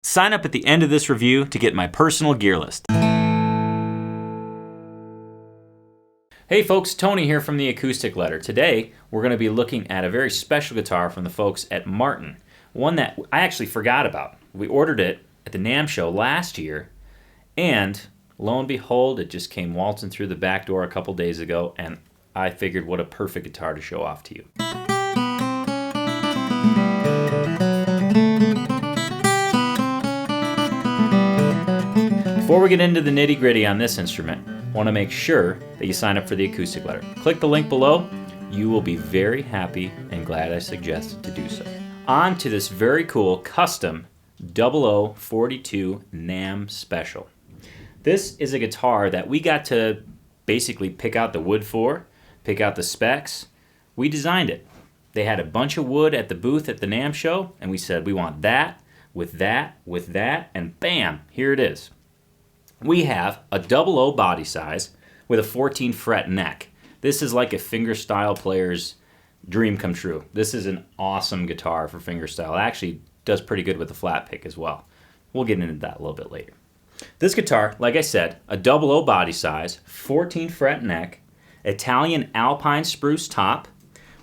Sign up at the end of this review to get my personal gear list. Hey folks, Tony here from the Acoustic Letter. Today we're going to be looking at a very special guitar from the folks at Martin. One that I actually forgot about. We ordered it at the NAMM show last year, and lo and behold, it just came waltzing through the back door a couple days ago, and I figured what a perfect guitar to show off to you. Before we get into the nitty-gritty on this instrument, I want to make sure that you sign up for the Acoustic Letter. Click the link below. You will be very happy and glad I suggested to do so. On to this very cool custom 0042 NAMM Special. This is a guitar that we got to basically pick out the wood for, pick out the specs. We designed it. They had a bunch of wood at the booth at the NAMM show, and we said we want that, with that, with that, and bam, here it is. We have a 00 body size with a 14 fret neck. This is like a fingerstyle player's dream come true. This is an awesome guitar for fingerstyle. It actually does pretty good with the flat pick as well. We'll get into that a little bit later. This guitar, like I said, a 00 body size, 14 fret neck, Italian alpine spruce top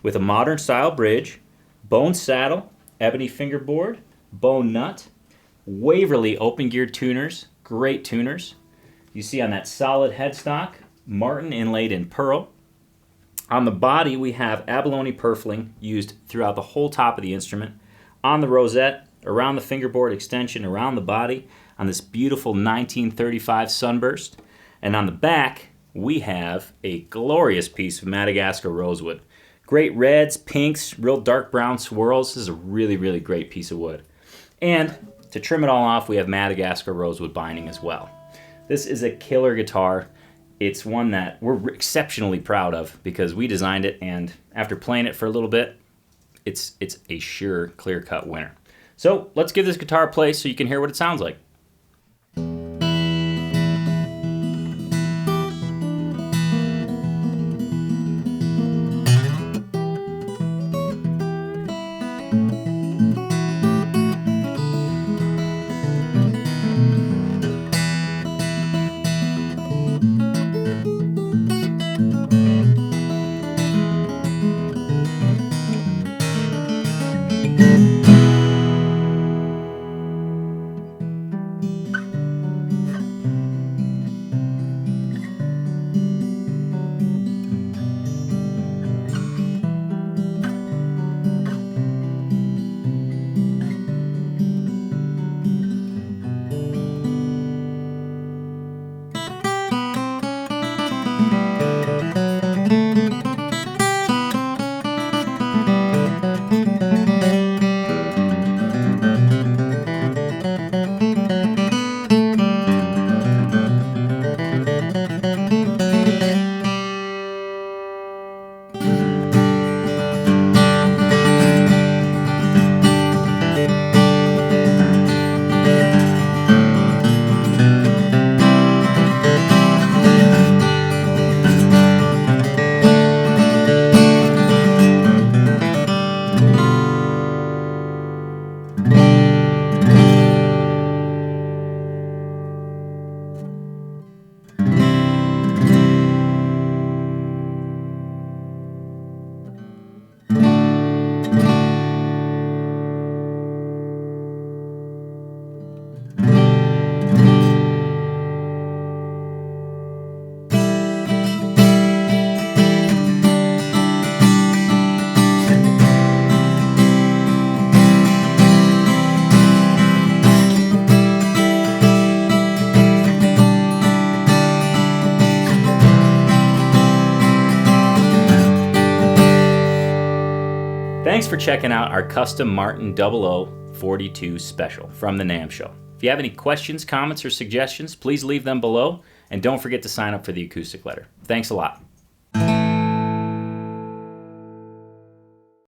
with a modern style bridge, bone saddle, ebony fingerboard, bone nut, Waverly open gear tuners, great tuners. You see on that solid headstock, Martin inlaid in pearl. On the body, we have abalone purfling used throughout the whole top of the instrument. On the rosette, around the fingerboard extension, around the body, on this beautiful 1935 Sunburst. And on the back, we have a glorious piece of Madagascar Rosewood. Great reds, pinks, real dark brown swirls. This is a really, really great piece of wood. And to trim it all off, we have Madagascar Rosewood binding as well. This is a killer guitar. It's one that we're exceptionally proud of because we designed it, and after playing it for a little bit, it's a sure clear-cut winner. So let's give this guitar a play so you can hear what it sounds like. Thanks for checking out our custom Martin 0042 Special from the NAMM show. If you have any questions, comments, or suggestions, please leave them below, and don't forget to sign up for the Acoustic Letter. Thanks a lot.